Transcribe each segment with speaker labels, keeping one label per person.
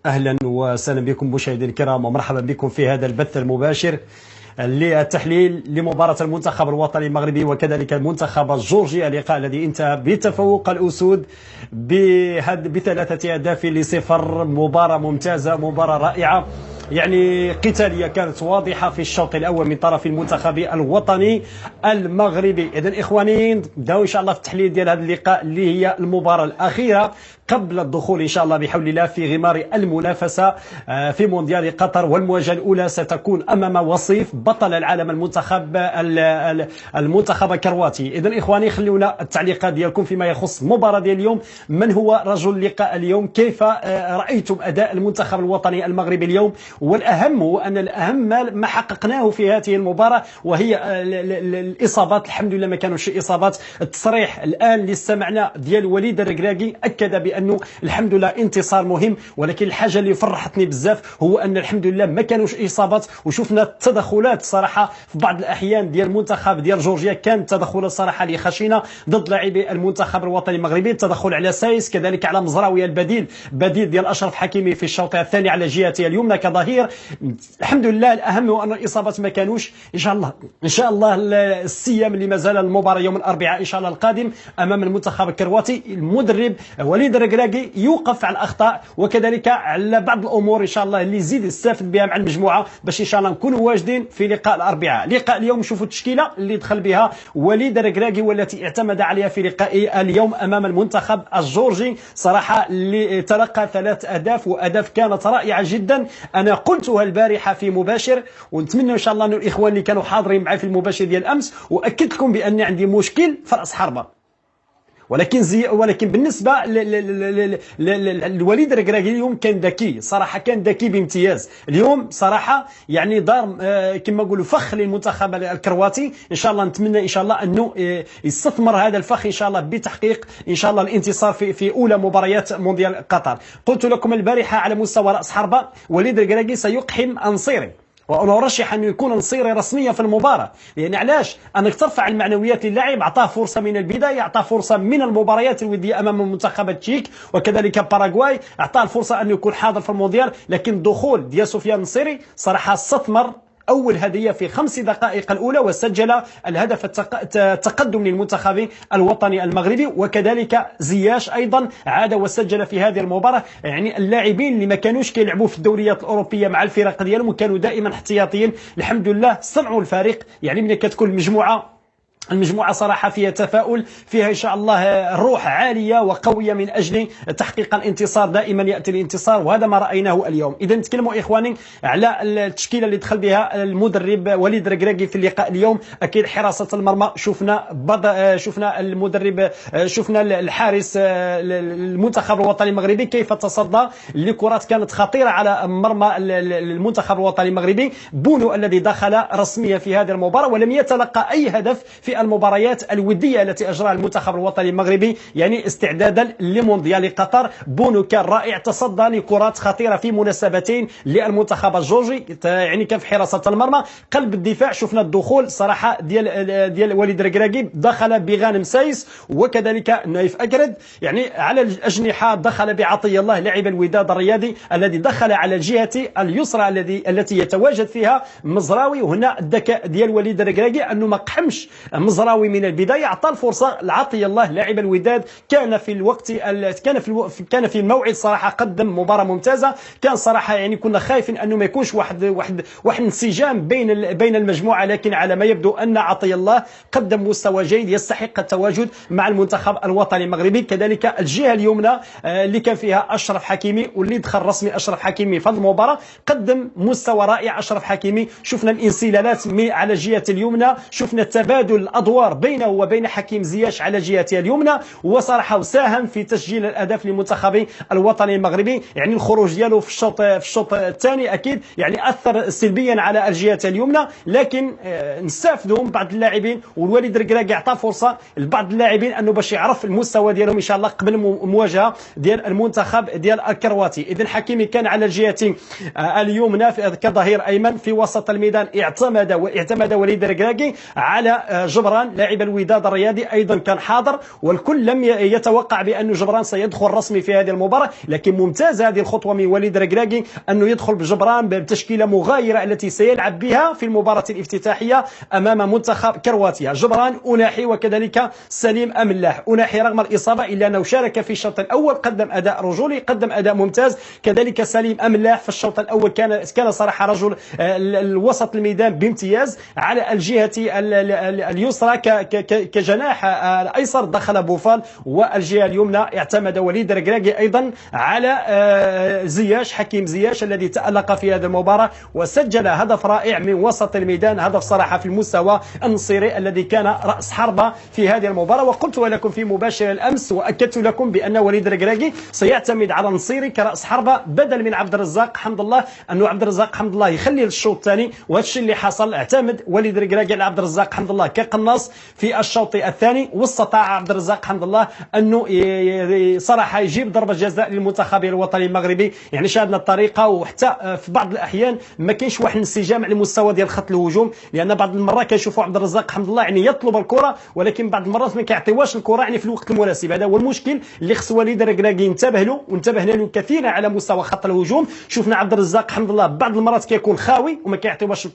Speaker 1: أهلا وسهلا بكم مشاهدينا الكرام، ومرحبا بكم في هذا البث المباشر للتحليل لمباراة المنتخب الوطني المغربي وكذلك المنتخب الجورجي، اللقاء الذي انتهى بتفوق الأسود بثلاثة أهداف لصفر. مباراة ممتازة، مباراة رائعة، يعني قتالية كانت واضحة في الشوط الأول من طرف المنتخب الوطني المغربي. إذن إخواني نبداو إن شاء الله في التحليل ديال هذا اللقاء اللي هي المباراة الأخيرة قبل الدخول إن شاء الله بحول الله في غمار المنافسة في مونديال قطر، والمواجهة الأولى ستكون أمام وصيف بطل العالم المنتخب الكرواتي. إذن إخواني خلونا التعليقات ديالكم فيما يخص المباراة ديال اليوم. من هو رجل لقاء اليوم؟ كيف رأيتم أداء المنتخب الوطني المغربي اليوم؟ والأهم هو أن الأهم ما حققناه في هذه المباراة وهي الإصابات. الحمد لله ما كانوش إصابات. التصريح الآن اللي استمعنا ديال وليد الركراكي أكد بأنه الحمد لله انتصار مهم، ولكن الحاجة اللي فرحتني بزاف هو أن الحمد لله ما كانوش إصابات، وشفنا التدخلات صراحة في بعض الأحيان ديال المنتخب ديال جورجيا، كانت تدخلات صراحة اللي خشينة ضد لاعبي المنتخب الوطني المغربي. التدخل على سايس، كذلك على مزراوي البديل ديال أشرف حكيمي في الشوط الثاني على جهته اليمنى كظهير. الحمد لله الأهم هو أن الإصابات ما كانوش. إن شاء الله السيام اللي مازال المباراة يوم الأربعاء إن شاء الله القادم أمام المنتخب الكرواتي، المدرب وليد الركراكي يوقف على الأخطاء وكذلك على بعض الأمور إن شاء الله اللي يزيد يستافد بها مع المجموعة باش إن شاء الله نكونوا واجدين في لقاء الأربعاء. لقاء اليوم نشوفوا التشكيلة اللي دخل بها وليد الركراكي والتي اعتمد عليها في لقاء اليوم أمام المنتخب الجورجي. صراحة اللي تلقى 3 أهداف وأهداف كانت رائعة جدا. أنا قلتها البارحة في مباشر، ونتمنى إن شاء الله أن الإخوان اللي كانوا حاضرين معي في المباشر ديال أمس، وأكد لكم بأن عندي مشكل في رأس حربة. ولكن بالنسبه لوليد الركراكي اليوم كان ذكي صراحه، كان ذكي بامتياز اليوم صراحه، يعني دار كما نقولوا فخ للمنتخب الكرواتي. ان شاء الله نتمنى ان شاء الله انه يستثمر هذا الفخ ان شاء الله بتحقيق ان شاء الله الانتصار في اولى مباريات مونديال قطر. قلت لكم البارحه على مستوى راس حربه وليد الركراكي سيقحم انصيري، وانا ارشح انه يكون نصيري رسميا في المباراه. يعني علاش؟ انك ترفع المعنويات للاعب، اعطاه فرصه من البدايه، اعطاه فرصه من المباريات الوديه امام المنتخب التشيك وكذلك باراغواي، اعطاه الفرصه انه يكون حاضر في المونديال. لكن الدخول ديال سفيان النصيري صراحه استثمر أول هدية في 5 دقائق الأولى وسجل الهدف التقدم للمنتخب الوطني المغربي، وكذلك زياش أيضا عاد وسجل في هذه المباراة. يعني اللاعبين اللي ما كانوش كيلعبوا في الدوريات الأوروبية مع الفرق ديالهم وكانوا دائما احتياطيين الحمد لله صنعوا الفارق. يعني ملي كتكون المجموعة صراحة فيها تفاؤل، فيها إن شاء الله روح عالية وقوية من أجل تحقيق الانتصار. دائما يأتي الانتصار، وهذا ما رأيناه اليوم. إذا نتكلموا إخواني على التشكيلة اللي دخل بها المدرب وليد الركراكي في اللقاء اليوم. أكيد حراسة المرمى شفنا المدرب، شفنا الحارس المنتخب الوطني المغربي كيف تصدى لكرات كانت خطيرة على مرمى المنتخب الوطني المغربي. بونو الذي دخل رسميا في هذه المباراة ولم يتلقى أي هدف في المباريات الودية التي أجراها المنتخب الوطني المغربي، يعني استعدادا لمونديال قطر. بونو كان رائع، تصدى لكرات خطيرة في مناسبتين للمنتخب الجورجي، يعني كان في حراسة المرمى. قلب الدفاع شفنا الدخول صراحة ديال وليد الركراكي، دخل بغانم سايس وكذلك نايف أكرد. يعني على الأجنحة دخل بعطية الله لاعب الوداد الرياضي الذي دخل على الجهة اليسرى التي يتواجد فيها مزراوي. وهنا الذكاء ديال وليد الركراكي أنه ما قحمش مزراوي من البدايه، اعطى الفرصه لعطيه الله لاعب الوداد. كان في الموعد صراحه، قدم مباراه ممتازه. كان صراحه يعني كنا خايفين انه ما يكونش واحد انسجام بين المجموعه، لكن على ما يبدو ان عطيه الله قدم مستوى جيد يستحق التواجد مع المنتخب الوطني المغربي. كذلك الجهه اليمنى اللي كان فيها اشرف حكيمي، واللي دخل رسمي اشرف حكيمي في المباراه قدم مستوى رائع. اشرف حكيمي شفنا الانسلالات على الجهه اليمنى، شفنا تبادل الادوار بينه وبين حكيم زياش على جهته اليمنى، وصراحه ساهم في تسجيل الاهداف للمنتخب الوطني المغربي. يعني الخروج ديالو في الشوط الثاني اكيد يعني اثر سلبيا على الجهه اليمنى، لكن نستافدوا من بعض اللاعبين، والوليد الركراكي اعطى فرصه لبعض اللاعبين انه باش يعرف المستوى ديالهم ان شاء الله قبل المواجهه ديال المنتخب ديال الكرواتي. اذا حكيمي كان على الجهه اليمنى كظهير ايمن. في وسط الميدان اعتمد وليد الركراكي على جبران لاعب الوداد الرياضي أيضا كان حاضر، والكل لم يتوقع بأن جبران سيدخل رسمي في هذه المباراة، لكن ممتاز هذه الخطوة من وليد ركراكي أنه يدخل بجبران بتشكيلة مغايرة التي سيلعب بها في المباراة الافتتاحية أمام منتخب كرواتيا. جبران، أناحي، وكذلك سليم أملاح. أناحي رغم الإصابة إلا أنه شارك في الشوط الأول، قدم أداء رجولي، قدم أداء ممتاز. كذلك سليم أملاح في الشوط الأول كان صراحة رجل الوسط الميدان بامتياز. على الجهة اليسرى كجناح الأيسر دخل بوفال، والجهة اليمنى اعتمد وليد ركراكي أيضا على زياش، حكيم زياش الذي تألق في هذه المباراة وسجل هدف رائع من وسط الميدان، هدف صراحة في المستوى النصيري الذي كان رأس حربة في هذه المباراة. وقلت لكم في مباشر الأمس وأكدت لكم بأن وليد ركراكي سيعتمد على النصيري كرأس حربة بدل من عبد الرزاق حمد الله، أنه عبد الرزاق حمد الله يخلي الشوط الثاني، وهذا الشيء اللي حصل. اعتمد وليد ركراكي على عبد الرزاق حمد الله كقناص في الشوط الثاني، واستطاع عبد الرزاق حمد الله أنه صراحة يجيب ضربة جزاء للمنتخب الوطني المغربي. يعني شاهدنا الطريقة، وحتى في بعض الأحيان ما كاينش واحد الانسجام على المستوى ديال خط الهجوم، لأن بعض المرات كنشوفوا عبد الرزاق حمد الله يعني يطلب الكرة، ولكن بعض المرات ما كيعطيوهاش الكرة يعني في الوقت المناسب. هذا هو المشكل اللي خص وليد ركراكي ينتبه له، وانتبهنا له كثيرا على مستوى خط الهجوم. شفنا عبد الرزاق حمد الله بعض المرات كيكون خاوي وما كيعطيوهاش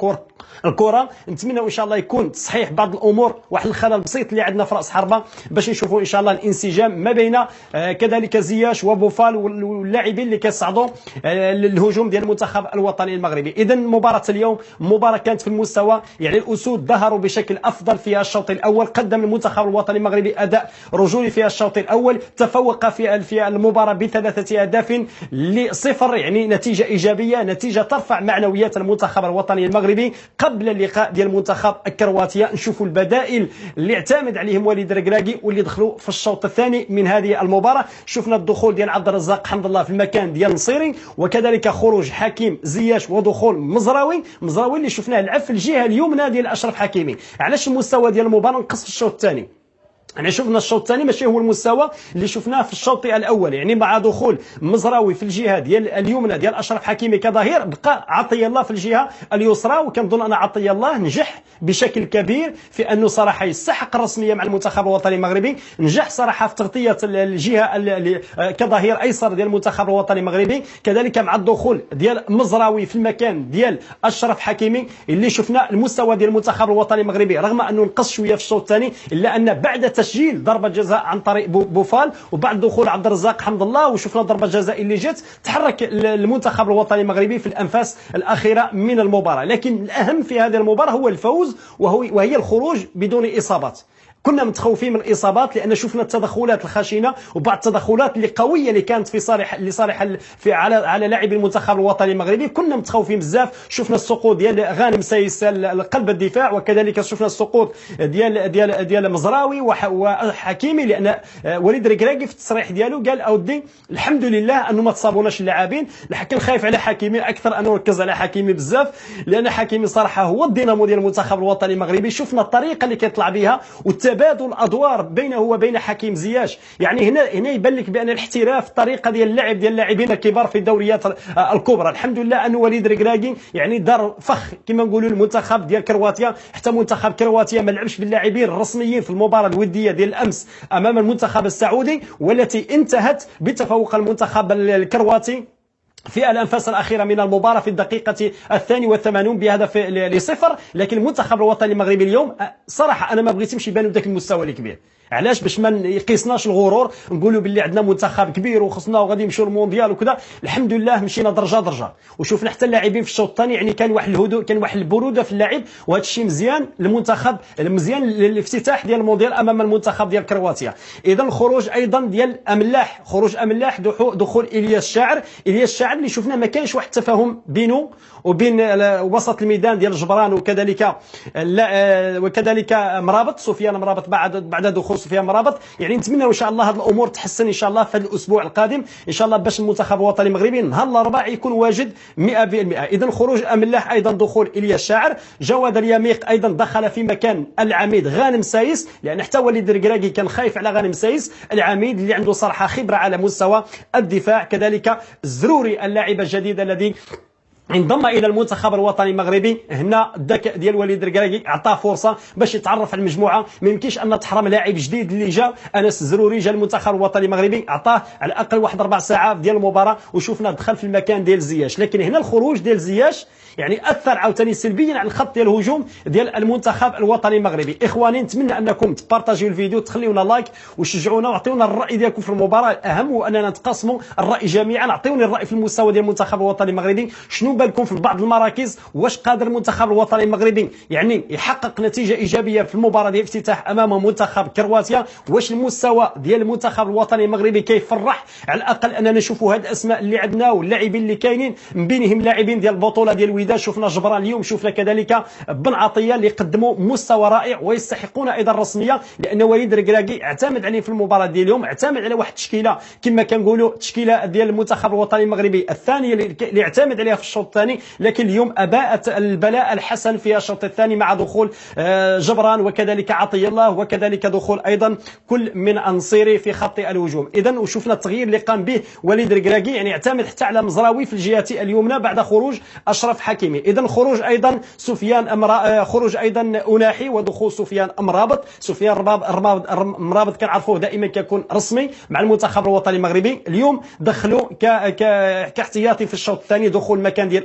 Speaker 1: الكرة. نتمنى ان شاء الله يكون تصحيح بعض الامور، واحد الخلل بسيط اللي عندنا في راس حربه، باش نشوفوا ان شاء الله الانسجام ما بين كذلك زياش وبوفال واللاعبين اللي كيصعدوا الهجوم ديال المنتخب الوطني المغربي. اذا مباراه اليوم مباراه كانت في المستوى، يعني الاسود ظهروا بشكل افضل في الشوط الاول، قدم المنتخب الوطني المغربي اداء رجولي في الشوط الاول، تفوق في المباراه بثلاثه اهداف لصفر، يعني نتيجه ايجابيه، نتيجه ترفع معنويات المنتخب الوطني المغربي قبل اللقاء ديال المنتخب كرواتيا. نشوفوا البدائل اللي اعتمد عليهم وليد ركراكي واللي دخلوا في الشوط الثاني من هذه المباراه. شفنا الدخول ديال عبد الرزاق حمد الله في المكان ديال نصيري، وكذلك خروج حكيم زياش ودخول مزراوي اللي شفناه لعب في الجهه اليمنى ديال اشرف حكيمي. علاش المستوى ديال المباراه نقص في الشوط الثاني؟ يعني شفنا الشوط الثاني ماشي هو المستوى اللي شفناه في الشوط الاول، يعني مع دخول مزراوي في الجهه ديال اليمنى ديال اشرف حكيمي كظهير، بقى عطيه الله في الجهه اليسرى. وكنظن ان عطيه الله نجح بشكل كبير في انه صراحه يستحق الرسميه مع المنتخب الوطني المغربي، نجح صراحه في تغطيه الجهه كظهير ايسر ديال المنتخب الوطني المغربي، كذلك مع الدخول ديال مزراوي في المكان ديال اشرف حكيمي اللي شفنا المستوى ديال المنتخب الوطني المغربي رغم انه نقص شويه في الشوط الثاني، الا ان بعد تسجيل ضربه جزاء عن طريق بوفال وبعد دخول عبد الرزاق حمد الله وشفنا ضربه جزاء اللي جات، تحرك المنتخب الوطني المغربي في الانفاس الاخيره من المباراه. لكن الاهم في هذه المباراه هو الفوز، وهي الخروج بدون اصابات. كنا متخوفين من الاصابات لان شفنا التدخلات الخشنه وبعض التدخلات اللي قويه اللي كانت في صالح على لاعبي المنتخب الوطني المغربي. كنا متخوفين بزاف، شفنا السقوط ديال غانم سايس قلب الدفاع، وكذلك شفنا السقوط ديال مزراوي وحكيمي، لان وليد ركراكي في التصريح ديالو قال اودي الحمد لله انه ما تصابوناش اللاعبين، لكن خايف على حكيمي اكثر، انه ركز على حكيمي بزاف لان حكيمي صراحه هو الدينامو ديال المنتخب الوطني المغربي. شفنا الطريقه اللي كيطلع بها تبادل الادوار بينه وبين حكيم زياش، يعني هنا يبان لك بان الاحتراف، الطريقه ديال اللعب ديال اللاعبين الكبار في الدوريات الكبرى. الحمد لله ان وليد ركراكي يعني دار فخ كما نقولوا المنتخب ديال كرواتيا، حتى منتخب كرواتيا ما لعبش باللاعبين الرسميين في المباراه الوديه ديال الامس امام المنتخب السعودي، والتي انتهت بتفوق المنتخب الكرواتي في الانفاس الاخيره من المباراه في الدقيقه 82 بهدف لصفر. لكن المنتخب الوطني المغربي اليوم صراحه انا ما بغيتش يبانوا ذاك المستوى الكبير. علاش؟ باش ما يقيسناش الغرور، نقولوا باللي عندنا منتخب كبير وخصنا وغادي نمشيو للمونديال وكذا. الحمد لله مشينا درجه، وشوفنا حتى اللاعبين في الشوط الثاني يعني كان واحد الهدوء، كان واحد البروده في اللعب، وهذا الشيء مزيان للمنتخب، مزيان للافتتاح ديال المونديال امام المنتخب ديال كرواتيا. اذا خروج ايضا ديال املاح، دخول الياس الشاعر اللي شفنا ما كانش واحد التفاهم بينه وبين وسط الميدان ديال جبران وكذلك مرابط سفيان مرابط بعد دخول سفيان مرابط. يعني نتمنى ان شاء الله هذه الامور تحسن ان شاء الله في الاسبوع القادم ان شاء الله، باش المنتخب الوطني المغربي نهار الاربعاء يكون واجد 100%. اذا خروج املاح، ايضا دخول الياس الشاعر، جواد اليميق ايضا دخل في مكان العميد غانم سايس، لان حتى وليد ركراكي كان خايف على غانم سايس العميد اللي عنده صراحه خبره على مستوى الدفاع. كذلك الزروري اللاعب الجديد الذي انضم الى المنتخب الوطني المغربي. هنا الذكاء ديال وليد الركراكي عطاه فرصه باش يتعرف على المجموعه. ما يمكنش ان تحرم لاعب جديد اللي جا انس الزروري جا المنتخب الوطني المغربي، عطاه على الاقل واحد 4 ساعات ديال المباراه وشفنا دخل في المكان ديال زياش. لكن هنا الخروج ديال زياش يعني اثر عاوتاني سلبيا على الخط ديال الهجوم ديال المنتخب الوطني المغربي. اخواني نتمنى انكم تبارطاجيو الفيديو، تخليونا لايك وشجعونا وعطيونا الراي ديالكم في المباراه. الاهم هو اننا نتقاسموا الراي جميعا. عطيوني الراي في المستوى ديال المنتخب الوطني المغربي، شنو بالكم في بعض المراكز؟ واش قادر المنتخب الوطني المغربي يعني يحقق نتيجه ايجابيه في المباراه ديال الافتتاح امام منتخب كرواتيا؟ واش المستوى ديال المنتخب الوطني المغربي كيفرح؟ على الاقل اننا نشوفوا هاد الاسماء اللي عندنا واللاعبين اللي كاينين، من بينهم لاعبين ديال البطوله ديال الوداد، شفنا جبران اليوم، شفنا كذلك بن عطيه اللي قدموا مستوى رائع ويستحقون ايضا الرسميه، لان وليد الركراكي اعتمد عليه في المباراه ديال اليوم، اعتمد على واحد التشكيله كما كنقولوا التشكيله ديال المنتخب الوطني المغربي الثانيه اللي اعتمد عليها في الشوط الثاني. لكن اليوم اباءت البلاء الحسن في الشوط الثاني مع دخول جبران وكذلك عطيه الله وكذلك دخول ايضا كل من انصيري في خط الهجوم. اذا وشفنا التغيير اللي قام به وليد الركراكي، يعني اعتمد حتى على مزراوي في الجهه اليمنى بعد خروج اشرف حكيمي. اذا خروج ايضا خروج ايضا اناحي ودخول سفيان مرابط. سفيان مرابط كنعرفوه دائما كيكون رسمي مع المنتخب الوطني المغربي. اليوم دخلوا كاحتياطي في الشوط الثاني دخول مكان ديال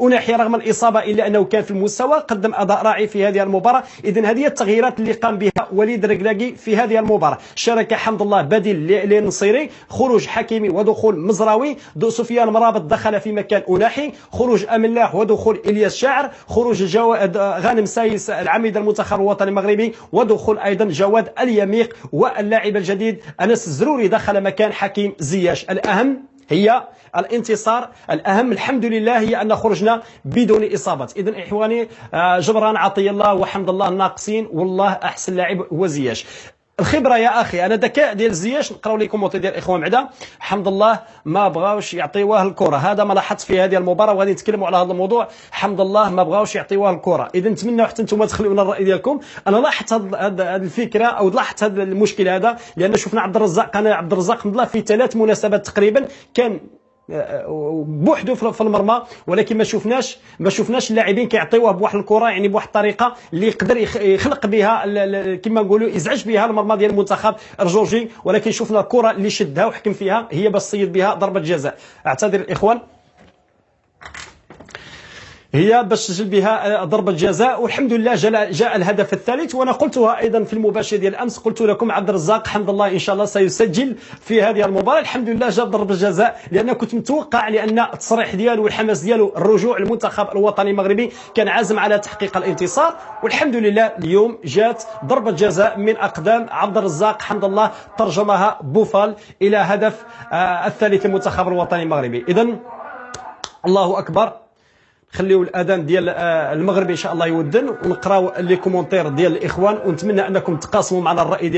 Speaker 1: اناحي رغم الاصابه الا انه كان في المستوى، قدم اداء رائع في هذه المباراه. اذا هذه التغييرات اللي قام بها وليد الركراكي في هذه المباراه. شارك حمد الله بديل للنصيري، خروج حكيمي ودخول مزراوي، سفيان مرابط دخل في مكان اناحي، خروج املاح ودخول الياس شاعر، خروج غانم سايس العميد المنتخب الوطني المغربي ودخول ايضا جواد اليميق، واللاعب الجديد انس الزروري دخل مكان حكيم زياش. الاهم هي الانتصار، الاهم الحمد لله هي ان خرجنا بدون اصابات. اذا اخواني جبران عطيه الله وحمد الله الناقصين، والله احسن لاعب هو زياش. الخبره يا اخي، انا ذكاء ديال زياش نقراو لكم موطي ديال الاخوان بعدا. حمد الله ما بغاوش يعطيوه الكره، هذا ما لاحظت في هذه المباراه وغادي نتكلموا على هذا الموضوع. حمد الله ما بغاوش يعطيوه الكره. اذا نتمنى حتى انتم تخليونا الراي ديالكم. انا لاحظت هذه الفكره او لاحظت هذا المشكل هذا، لان شفنا عبد الرزاق حمد الله في 3 مناسبات تقريبا كان بوحده في المرمى، ولكن ما شفناش اللاعبين كيعطيوه بواحد الكره، يعني بواحد الطريقه اللي يقدر يخلق بها كما نقولوا يزعج بها المرمى ديال المنتخب الجورجي. ولكن شفنا الكره اللي شدها وحكم فيها هي باش صيد بها ضربه جزاء. اعتذر الاخوان، هي باش سجل بها ضربة جزاء، والحمد لله جاء الهدف الثالث. وانا قلتها ايضا في المباشر ديال الامس، قلت لكم عبد الرزاق حمد الله ان شاء الله سيسجل في هذه المباراه. الحمد لله جاب ضربة جزاء، لان كنت متوقع، لان التصريح ديالو والحماس ديالو الرجوع للمنتخب الوطني المغربي كان عازم على تحقيق الانتصار. والحمد لله اليوم جات ضربة جزاء من اقدام عبد الرزاق حمد الله ترجمها بوفال الى هدف الثالث للمنتخب الوطني المغربي. اذا الله اكبر. خليو الاذان ديال المغرب ان شاء الله يودن، ونقراو لي كومونتير ديال الاخوان، ونتمنى انكم تقاسموا معنا الراي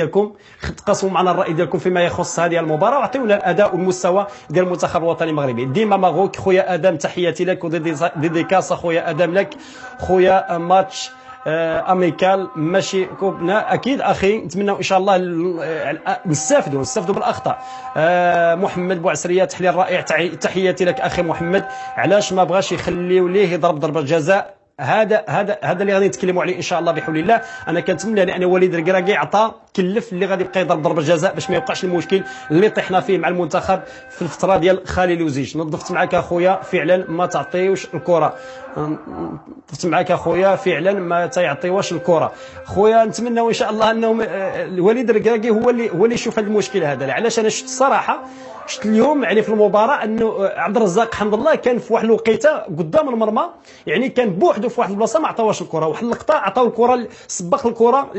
Speaker 1: ديالكم فيما يخص هذه المباراه، وعطيونا الاداء والمستوى ديال المنتخب الوطني المغربي. ديما مبروك خويا ادم، تحياتي لك وديديكاس خويا ادم لك خويا. ماتش اميكال ماشي كوبنا اكيد اخي، نتمنى ان شاء الله نستافدوا بالاخطاء. محمد بوعسريه تحليل رائع، تحياتي لك اخي محمد. علاش ما بغاش يخليو ليه يضرب ضربه جزاء؟ هذا اللي غادي نتكلموا عليه ان شاء الله بحول الله. انا كنتمنى لان وليد الركراكي عطى كلف اللي غادي يبقى يضرب ضربه جزاء باش ما يوقعش المشكل اللي طحنا فيه مع المنتخب في الفتره ديال خالي لوزيج. نظفت معك اخويا فعلا ما تعطيوش الكره، نظفت معك اخويا فعلا ما تعطيوش الكره خويا. نتمنى ان شاء الله انه وليد الركراكي هو اللي يشوف هذا المشكل هذا. علاش انا شفت الصراحه اليوم يعني في المباراه انه عبد الرزاق حمد الله كان في واحد الوقيته قدام المرمى، يعني كان بوحده في واحد البلاصه ما عطاوش الكره، واحد اللقطه عطاو الكره، سبق الكره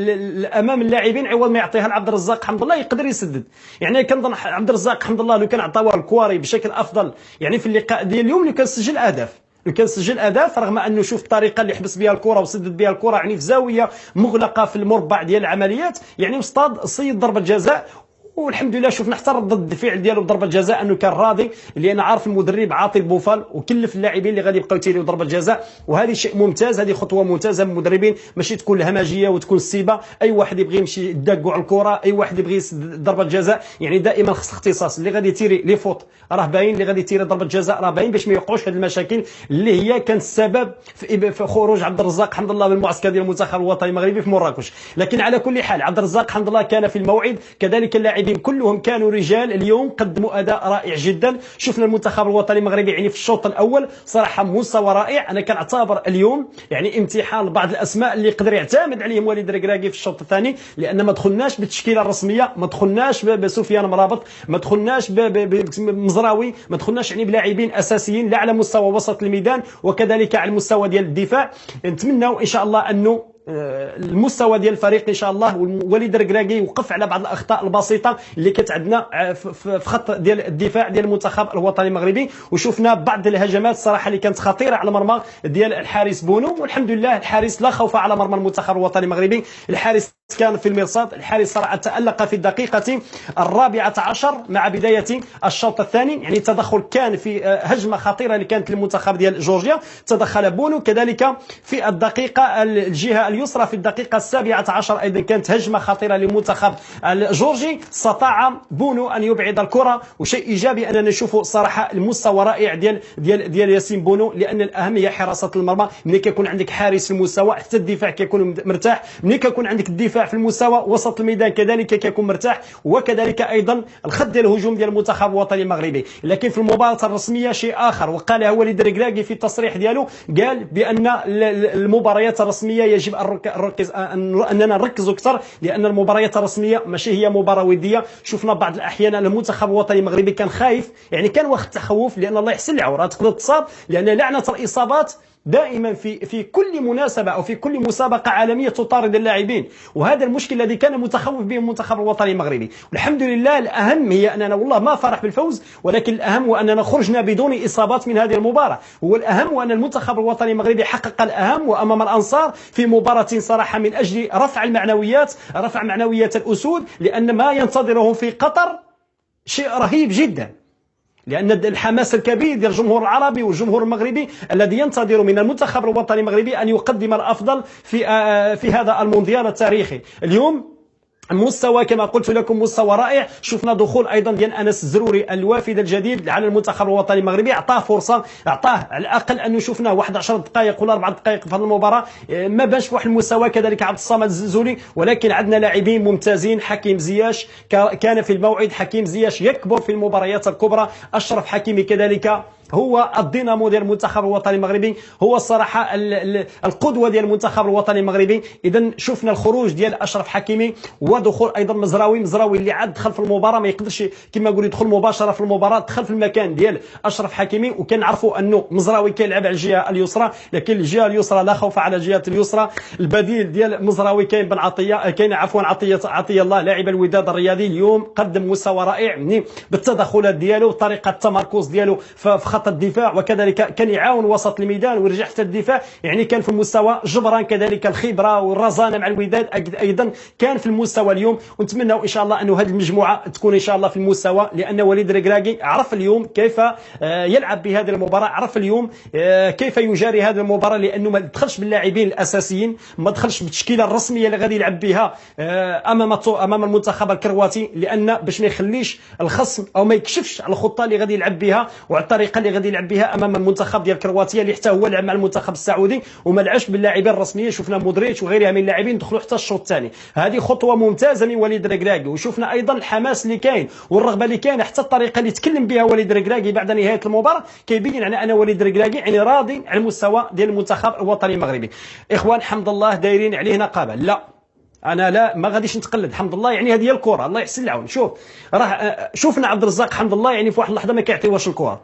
Speaker 1: امام اللاعبين عوض ما يعطيها لعبد الرزاق حمد الله يقدر يسدد. يعني كنظن عبد الرزاق حمد الله لو كان عطاوه الكواري بشكل افضل يعني في اللقاء ديال اليوم لو كان سجل اهداف، رغم انه شوف الطريقه اللي حبس بها الكره وسدد بها الكره، يعني في زاويه مغلقه في المربع ديال العمليات، يعني اصطاد صيد ضربه جزاء والحمد لله شفنا حتى ردة الفعل ديالو بضربه جزاء انه كان راضي، لان عارف المدرب عاطي البوفال وكلف اللاعبين اللي غادي يبقاو تيديروا ضربه جزاء، وهذا شيء ممتاز. هذه خطوه ممتازه من المدربين، ماشي تكون الهمجيه وتكون السيبه. اي واحد يبغي يمشي يداكو على الكره، اي واحد يبغي ضربه جزاء، يعني دائما خص اختصاص. اللي غادي يتيري لي فوت راه باين، اللي غادي يتيري ضربه جزاء راه باين، باش ما يوقعوش هذه المشاكل اللي هي كانت السبب في خروج عبد الرزاق حمد الله من المعسكر ديال المنتخب الوطني المغربي في مراكش. لكن على كل حال عبد الرزاق حمد الله كان في الموعد، كذلك اللاعبين كلهم كانوا رجال. اليوم قدموا اداء رائع جدا. شفنا المنتخب الوطني المغربي يعني في الشوط الاول صراحه مستوى رائع. انا كنعتبر اليوم يعني امتحان لبعض الاسماء اللي يقدر يعتمد عليهم وليد الركراكي في الشوط الثاني، لان ما دخلناش بالتشكيله الرسميه، ما دخلناش بسفيان مرابط، ما دخلناش بمزراوي، ما دخلناش يعني بلاعبين اساسيين لا على مستوى وسط الميدان وكذلك على المستوى ديال الدفاع. نتمنوا ان شاء الله انه المستوى ديال الفريق ان شاء الله وليد الركراكي يوقف على بعض الاخطاء البسيطه اللي كانت عندنا في خط ديال الدفاع ديال المنتخب الوطني المغربي. وشفنا بعض الهجمات صراحه اللي كانت خطيره على مرمى ديال الحارس بونو، والحمد لله الحارس لا خوف على مرمى المنتخب الوطني المغربي. الحارس كان في المرصاد، الحارس صراحه تألق في الدقيقه 14 مع بدايه الشوط الثاني. يعني التدخل كان في هجمه خطيره اللي كانت للمنتخب ديال جورجيا، تدخل بونو. كذلك في الدقيقه الجهه اليسرى في الدقيقه 17 ايضا كانت هجمه خطيره للمنتخب الجورجي، استطاع بونو ان يبعد الكره. وشيء ايجابي اننا نشوفوا صراحه المستوى رائع ديال ياسين بونو، لان الاهم هي حراسه المرمى. ملي كيكون عندك حارس في المستوى حتى الدفاع كيكون مرتاح، ملي كيكون عندك الدفاع في المستوى وسط الميدان كذلك كيكون مرتاح، وكذلك ايضا الخط ديال الهجوم ديال المنتخب الوطني المغربي. لكن في المباراه الرسميه شيء اخر، وقالها وليد الركراكي في التصريح ديالو، قال بان المباريات الرسميه يجب اننا نركزوا اكثر، لان المباريات الرسميه ماشي هي مباراه وديه. شفنا بعض الاحيان المنتخب الوطني المغربي كان خايف، يعني كان واخد تخوف، لان الله يحسن العوره تقدر تصاب، لان لعنه الاصابات دائما في كل مناسبه او في كل مسابقه عالميه تطارد اللاعبين، وهذا المشكل الذي كان متخوف به المنتخب الوطني المغربي. والحمد لله الاهم هي اننا والله ما فرح بالفوز، ولكن الاهم هو اننا خرجنا بدون اصابات من هذه المباراه. هو الاهم هو ان المنتخب الوطني المغربي حقق الاهم وامام الانصار في مباراه صراحه من اجل رفع المعنويات، رفع معنويات الاسود، لان ما ينتظرهم في قطر شيء رهيب جدا، لأن الحماس الكبير ديال الجمهور العربي والجمهور المغربي الذي ينتظر من المنتخب الوطني المغربي أن يقدم الأفضل في هذا المونديال التاريخي. اليوم المستوى كما قلت لكم مستوى رائع. شفنا دخول ايضا ديال انس الزروري الوافد الجديد على المنتخب الوطني المغربي، اعطاه فرصه، اعطاه على الاقل انه شفنا 11 دقائق ولا 4 دقائق في هذه المباراه، ما بانش بواحد المستوى. كذلك عبد الصمد الزلزولي، ولكن عندنا لاعبين ممتازين. حكيم زياش كان في الموعد، حكيم زياش يكبر في المباريات الكبرى. اشرف حكيمي كذلك هو الدينامو ديال المنتخب الوطني المغربي، هو الصراحه القدوه ديال المنتخب الوطني المغربي. اذا شفنا الخروج ديال اشرف حكيمي ودخول ايضا مزراوي اللي عاد دخل في المباراه، ما يقدرش كما نقول يدخل مباشره في المباراه، دخل في المكان ديال اشرف حكيمي. وكنعرفوا انه مزراوي كيلعب على الجهه اليسرى، لكن الجهه اليسرى لا خوف على الجهه اليسرى. البديل ديال مزراوي كاين بن عطيه، كاين عفوا عطيه الله لاعب الوداد الرياضي. اليوم قدم مستوى رائع بالتدخلات ديالو، طريقه التمركز ديالو في خط الدفاع، وكذلك كان يعاون وسط الميدان ويرجع حتى الدفاع، يعني كان في المستوى. جبران كذلك الخبره والرزانه مع الوداد ايضا كان في المستوى اليوم. ونتمنوا ان شاء الله انه هذه المجموعه تكون ان شاء الله في المستوى، لان وليد الركراكي عرف اليوم كيف يلعب بهذه المباراه، عرف اليوم كيف يجاري هذه المباراه، لانه ما دخلش باللاعبين الاساسيين، ما دخلش بالتشكيله الرسميه اللي غادي يلعب بها امام المنتخب الكرواتي، لان باش ما يخليش الخصم او ما يكشفش على الخطه اللي غادي يلعب بها وعلى الطريقه اللي غادي يلعب بها امام المنتخب ديال كرواتيا اللي حتى هو لعب مع المنتخب السعودي وما لعبش باللاعبين الرسميين. شفنا مودريتش وغيرها من اللاعبين دخلوا حتى الشوط الثاني. هذه خطوه ممتازه من وليد الركراكي. وشفنا ايضا الحماس اللي كاين والرغبه اللي كاينه، حتى الطريقه اللي تكلم بها وليد الركراكي بعد نهايه المباراه كيبين على ان وليد الركراكي يعني راضي على المستوى ديال المنتخب الوطني المغربي. اخوان حمد الله دايرين عليه نقابه، لا انا لا ما غاديش نتقلد. حمد الله يعني هذه هي الكره، الله يحسن العون. شوف راه شفنا عبد الرزاق حمد الله يعني في واحد اللحظه ما كيعطيوش الكره،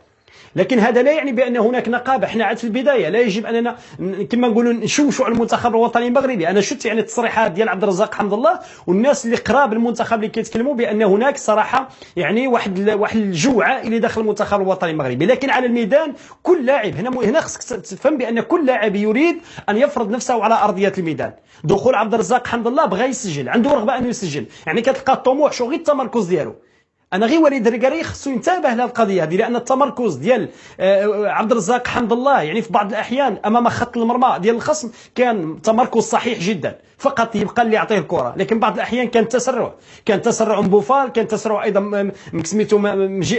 Speaker 1: لكن هذا لا يعني بان هناك نقابه. احنا عاد في البدايه لا يجب اننا كما نقولوا نشوشوا على المنتخب الوطني المغربي. انا شفت يعني التصريحات ديال عبد الرزاق حمد الله والناس اللي قراب المنتخب اللي كيتكلموا بان هناك صراحه يعني واحد الجو عائلي داخل المنتخب الوطني المغربي. لكن على الميدان كل لاعب هنا خصك تفهم بان كل لاعب يريد ان يفرض نفسه على ارضيه الميدان. دخول عبد الرزاق حمد الله بغى يسجل، عنده رغبه انه يسجل، يعني كتلقى الطموح شو غير التمركز ديالو. انا غير وليد الركراكي خصو ينتبه لهذه القضيه هذه، لان التمركز ديال عبد الرزاق حمد الله يعني في بعض الاحيان امام خط المرمى ديال الخصم كان تمركز صحيح جدا، فقط يبقى اللي يعطيه الكره. لكن بعض الاحيان كان تسرع من بوفال، كان تسرع ايضا سميتو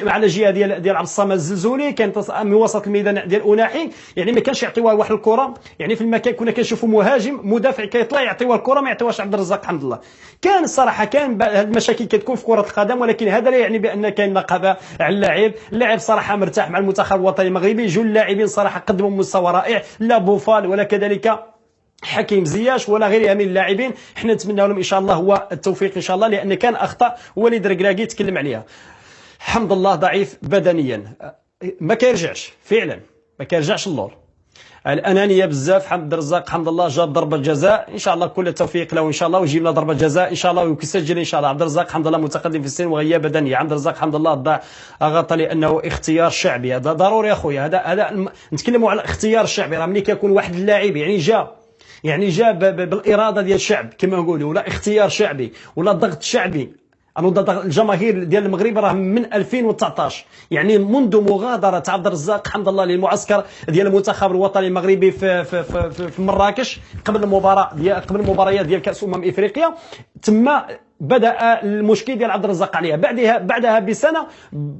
Speaker 1: على الجهه ديال عبد الصمد الزلزولي، كان من وسط الميدان ديال اناحي، يعني ما كانش يعطيوها واحد الكره. يعني في المكان كنا كنشوفوا مهاجم مدافع كيطلع يعطيوها الكره ما يعطيوهاش عبد الرزاق حمد الله. كان الصراحه كان هذه المشاكل كتكون في كره القدم، ولكن هذا لا يعني بان كاين نقابه على اللاعب صراحه مرتاح مع المنتخب الوطني المغربي. جوج اللاعبين صراحه قدموا مستوى رائع، لا بوفال ولا كذلك حكيم زياش ولا غيرها من اللاعبين. احنا نتمنى لهم ان شاء الله هو التوفيق ان شاء الله، لان كان اخطاء وليد الركراكي تكلم عليها. حمد الله ضعيف بدنيا، ما كيرجعش فعلا، ما كيرجعش اللور. الانانيه بزاف. عبد الرزاق حمد الله جاب ضربه جزاء، ان شاء الله كل التوفيق له ان شاء الله، ويجيب لنا ضربه جزاء ان شاء الله ويسجل ان شاء الله. عبد الرزاق حمد الله متقدم في السن وغياب بدني. عبد الرزاق حمد الله ضاع غطى لانه اختيار شعبي. هذا ضروري اخويا، هذا نتكلموا على اختيار شعبي. راه ملي كيكون واحد اللاعب يعني جا بالاراده ديال الشعب كما نقولوا، ولا اختيار شعبي ولا ضغط شعبي. الجماهير ديال المغرب راه من 2019، يعني منذ مغادره عبد الرزاق حمد الله للمعسكر ديال المنتخب الوطني المغربي في مراكش قبل المباريات ديال كاس افريقيا، تم بدا المشكل ديال عبد الرزاق عليها. بعدها بسنه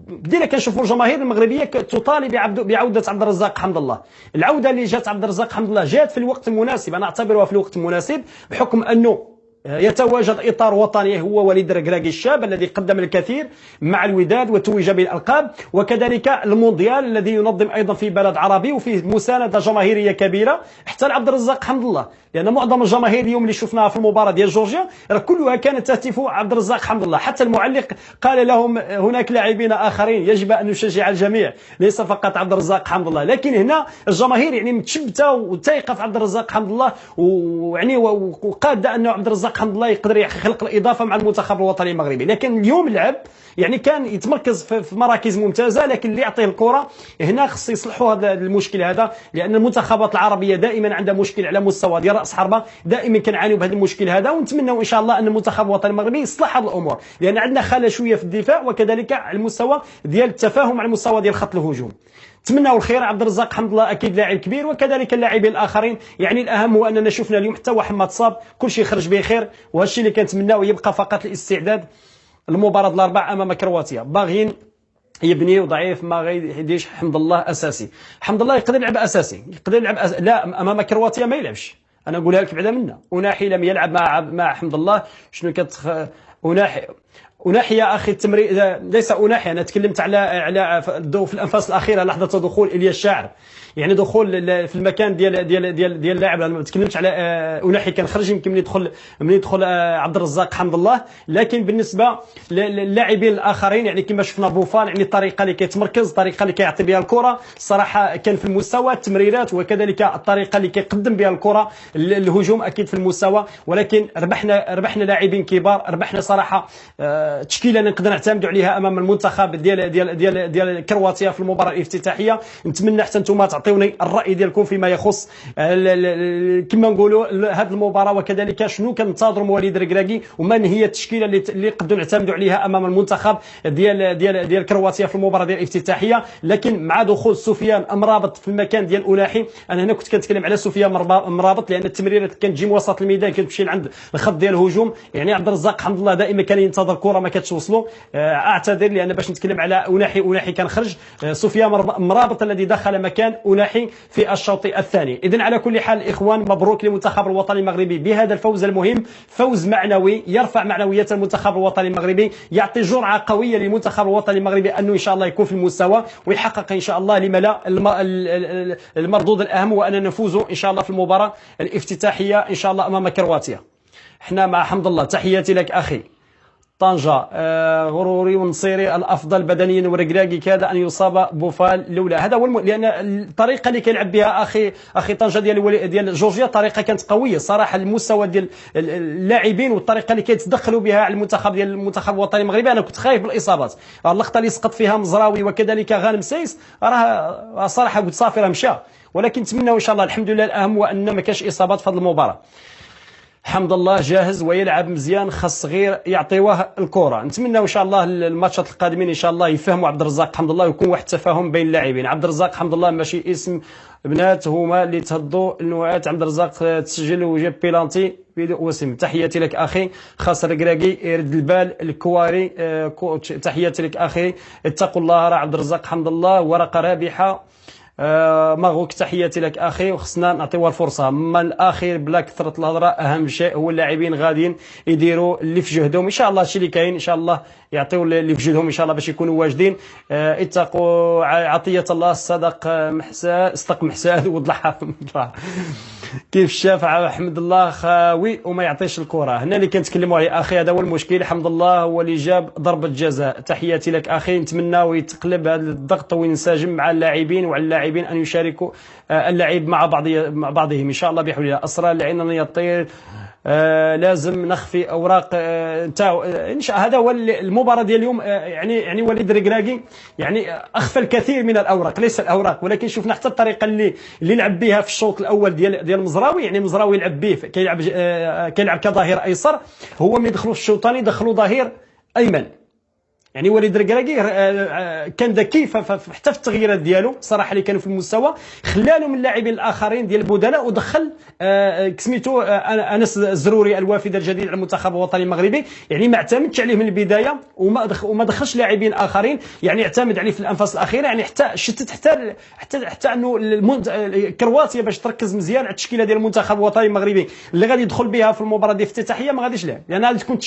Speaker 1: بدينا كنشوفوا الجماهير المغربيه تطالب بعوده عبد الرزاق حمد الله. العوده اللي جات عبد الرزاق حمد الله جات في الوقت المناسب، انا اعتبرها في الوقت المناسب بحكم انه يتواجد اطار وطني هو وليد الركراكي الشاب الذي قدم الكثير مع الوداد وتوج بالالقاب، وكذلك المونديال الذي ينظم ايضا في بلد عربي وفيه مسانده جماهيريه كبيره حتى لعبد الرزاق حمد الله. لان معظم الجماهير اليوم اللي شفناها في المباراه ديال جورجيا كلها كانت تهتف عبد الرزاق حمد الله. حتى المعلق قال لهم هناك لاعبين اخرين يجب ان نشجع الجميع ليس فقط عبد الرزاق حمد الله. لكن هنا الجماهير يعني متشبته وتايقه في عبد الرزاق حمد الله، ويعني وقاده انه عبد الرزاق حمد الله يقدر يخلق الاضافه مع المنتخب الوطني المغربي. لكن اليوم لعب يعني كان يتمركز في مراكز ممتازه، لكن اللي يعطيه الكره هنا خص يصلحوا هذا المشكل هذا، لان المنتخبات العربيه دائما عندها مشكل على مستوى ديال راس حربه، دائما كنعانيوا بهذا المشكل هذا. ونتمنوا ان شاء الله ان المنتخب الوطني المغربي يصلح هذه الامور، لان عندنا خلل شويه في الدفاع وكذلك على المستوى ديال التفاهم على المستوى ديال خط الهجوم. نتمنوا الخير. عبد الرزاق حمد الله اكيد لاعب كبير وكذلك اللاعبين الاخرين. يعني الاهم هو اننا شفنا اليوم حتى واحد ما تصاب، كل شيء خرج بخير، وهذا الشيء اللي كنتمناو. يبقى فقط الاستعداد المباراه الاربع امام كرواتيا. باغيين يبني ضعيف ما غيديش حمد الله اساسي. حمد الله يقدر يلعب اساسي، لا امام كرواتيا ما يلعبش. انا نقولها لك بعدا منا. اناحي لم يلعب مع حمد الله. شنو اناحي يا اخي التمرير ليس اناحي، انا تكلمت على في الانفاس الاخيره لحظه دخول الياس شاعر، يعني دخول في المكان ديال اللاعب. انا ما تكلمتش على اناحي كان خرج يمكن من يدخل عبد الرزاق حمد الله. لكن بالنسبه للاعبين الاخرين يعني كما شفنا بوفال، يعني الطريقه اللي كيتمركز، الطريقه اللي كيعطي بها الكره الصراحه كان في المستوى، التمريرات وكذلك الطريقه اللي كيقدم بها الكره الهجوم اكيد في المستوى. ولكن ربحنا لاعبين كبار، ربحنا صراحه تشكيله نقدر نعتمدوا عليها امام المنتخب ديال كرواتيا في المباراه الافتتاحيه. نتمنى حتى نتوما تعطيوني الراي ديالكم فيما يخص كما نقولوا هذه المباراه، وكذلك شنو كننتظروا من وليد الركراكي ومن هي التشكيله اللي نقدروا نعتمدوا عليها امام المنتخب ديال كرواتيا في المباراه ديال الافتتاحيه. لكن مع دخول سفيان مرابط في المكان ديال اناحي، انا هنا كنت كنتكلم على سفيان مرابط لان التمريرات كتجي من وسط الميدان كتمشي لعند الخط ديال الهجوم. يعني عبد الرزاق حمد الله دائما كان ينتظر الكره ما كتوصلوا. اعتذر لان باش نتكلم على اناحي كان خرج. سفيان مرابط الذي دخل مكان اناحي في الشوط الثاني. اذا على كل حال اخوان، مبروك للمنتخب الوطني المغربي بهذا الفوز المهم، فوز معنوي يرفع معنويات المنتخب الوطني المغربي، يعطي جرعه قويه للمنتخب الوطني المغربي انه ان شاء الله يكون في المستوى ويحقق ان شاء الله لما لا المردود الاهم هو اننا نفوز ان شاء الله في المباراه الافتتاحيه ان شاء الله امام كرواتيا. احنا مع حمد الله. تحياتي لك اخي. طنجة غروري ونصيري الافضل بدنيا وركراكي كاد ان يصاب بوفال لولا هذا هو لان الطريقه اللي كيلعب بها اخي طنجة ديال جورجيا طريقه كانت قويه صراحه. المستوى ديال اللاعبين والطريقه اللي كيتدخلوا بها على المنتخب الوطني المغربي انا كنت خايف بالاصابات. اللقطه اللي سقط فيها مزراوي وكذلك غانم سايس راه صراحه قلت صافي راه مشى، ولكن نتمنوا ان شاء الله الحمد لله الاهم هو ان ما كاش اصابات في هذه المباراه. حمد الله جاهز ويلعب مزيان، خاص غير يعطيوه الكره. نتمنى ان شاء الله الماتشات القادمين ان شاء الله يفهموا عبد الرزاق حمد الله ويكون واحد التفاهم بين اللاعبين. عبد الرزاق حمد الله ماشي اسم بنات هما اللي تهضوا النوعات. عبد الرزاق تسجل وجاب بيلانتي وسم. تحياتي لك اخي، خاص الركراكي يرد البال الكواري. تحياتي لك اخي، اتقوا الله. راه عبد الرزاق حمد الله ورقه رابحه. مغوك تحياتي لك اخي، وخصنا نعطيوها الفرصه. اما الاخير بلا كثره الهضره اهم شيء هو اللاعبين غاديين يديروا اللي في جهدهم ان شاء الله. هادشي اللي كاين ان شاء الله يعطيو اللي في جهدهم ان شاء الله باش يكونوا واجدين. اتقوا عطيه الله الصدق محساد صدق محساد وضلع كيف شاف حمد الله خاوي وما يعطيش الكره. هنا اللي كنتكلموا عليه اخي، هذا هو المشكل. حمد الله هو اللي جاب ضربه جزاء. تحياتي لك اخي، نتمنى يتقلب هذا الضغط وينسجم مع اللاعبين وعلى اللاعبين ان يشاركوا اللعب مع بعضهم ان شاء الله بحول الله. اسرى العين يطير. لازم نخفي اوراق نتاعو. هذا هو المباراه ديال اليوم. يعني وليد ركراكي يعني اخفى الكثير من الاوراق، ليس الاوراق ولكن شفنا حتى الطريقه اللي لعب بها في الشوط الاول ديال مزراوي. يعني مزراوي يلعب به كيلعب كظهير ايسر، هو من يدخلوا في الشوط الثاني دخلوا ظهير ايمن. يعني وليد ركراكي كان ذكي حتى في التغييرات ديالو صراحه اللي كانوا في المستوى، خلالهم من اللاعبين الاخرين ديال البدلاء ودخل سميتو انس الزروري الوافد الجديد على المنتخب الوطني المغربي. يعني ما اعتمدش عليه من البدايه وما دخلش لاعبين اخرين، يعني اعتمد عليه في الانفاس الاخيره. يعني حتى شتت حتى انه كرواتيا باش تركز مزيان على التشكيله ديال المنتخب الوطني المغربي اللي غادي يدخل بها في المباراه ديال الافتتاحيه ما غاديش لعب، لان غادي تكون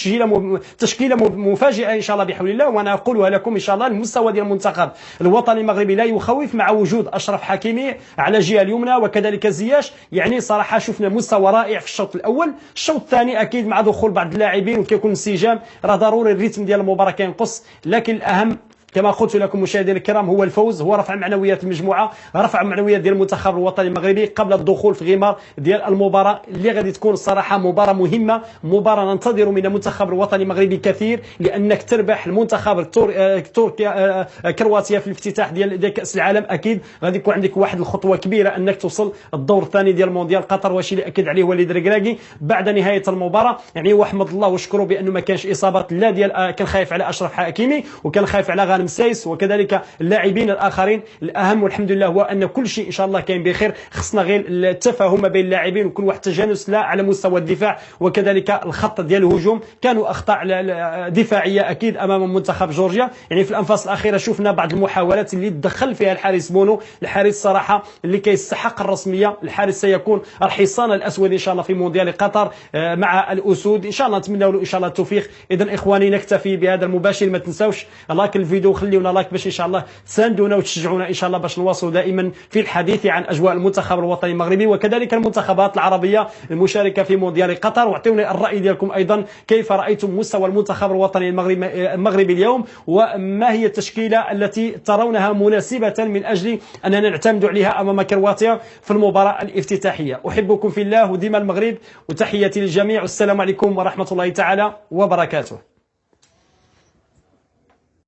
Speaker 1: تشكيله مفاجئه ان شاء الله بحول الله. وانا اقولها لكم ان شاء الله المستوى ديال المنتخب الوطني المغربي لا يخوف مع وجود اشرف حكيمي على الجهه اليمنى وكذلك زياش. يعني صراحه شفنا مستوى رائع في الشوط الاول. الشوط الثاني اكيد مع دخول بعض اللاعبين وكيكون انسجام راه ضروري الريتم ديال المباراه كينقص، لكن الاهم كما قلت لكم مشاهدينا الكرام هو الفوز، هو رفع معنويات المجموعه، رفع معنويات ديال المنتخب الوطني المغربي قبل الدخول في غمار ديال المباراه اللي غادي تكون الصراحه مباراه مهمه، مباراه ننتظر من المنتخب الوطني المغربي كثير، لانك تربح المنتخب كرواتيا في الافتتاح ديال كاس العالم اكيد غادي يكون عندك واحد الخطوه كبيره انك توصل الدور الثاني ديال مونديال قطر. واش اللي اكد عليه وليد ركراكي بعد نهايه المباراه. يعني واحمد الله وشكره بانه ما كانش اصابات لا ديال كان خايف على اشرف حكيمي وكان خايف على غانم سايس وكذلك اللاعبين الاخرين. الاهم والحمد لله هو ان كل شيء ان شاء الله كاين بخير. خصنا غير التفاهم بين اللاعبين وكل واحد تجانس لا على مستوى الدفاع وكذلك الخط ديال الهجوم. كانوا اخطاء دفاعيه اكيد امام منتخب جورجيا. يعني في الانفاس الاخيره شفنا بعض المحاولات اللي تدخل فيها الحارس بونو، الحارس صراحه اللي كيستحق الرسميه. الحارس سيكون الحصان الاسود ان شاء الله في مونديال قطر مع الاسود ان شاء الله. نتمنى له ان شاء الله التوفيق. اذا اخواني نكتفي بهذا المباشر، ما تنساوش لايك الفيديو خليونا لايك باش ان شاء الله تساندونا وتشجعونا ان شاء الله باش نواصلوا دائما في الحديث عن اجواء المنتخب الوطني المغربي وكذلك المنتخبات العربيه المشاركه في مونديال قطر. واعطوني الراي ديالكم ايضا، كيف رايتم مستوى المنتخب الوطني المغربي اليوم، وما هي التشكيله التي ترونها مناسبه من اجل اننا نعتمد عليها امام كرواتيا في المباراه الافتتاحيه. احبكم في الله وديما المغرب، وتحياتي للجميع والسلام عليكم ورحمه الله تعالى وبركاته.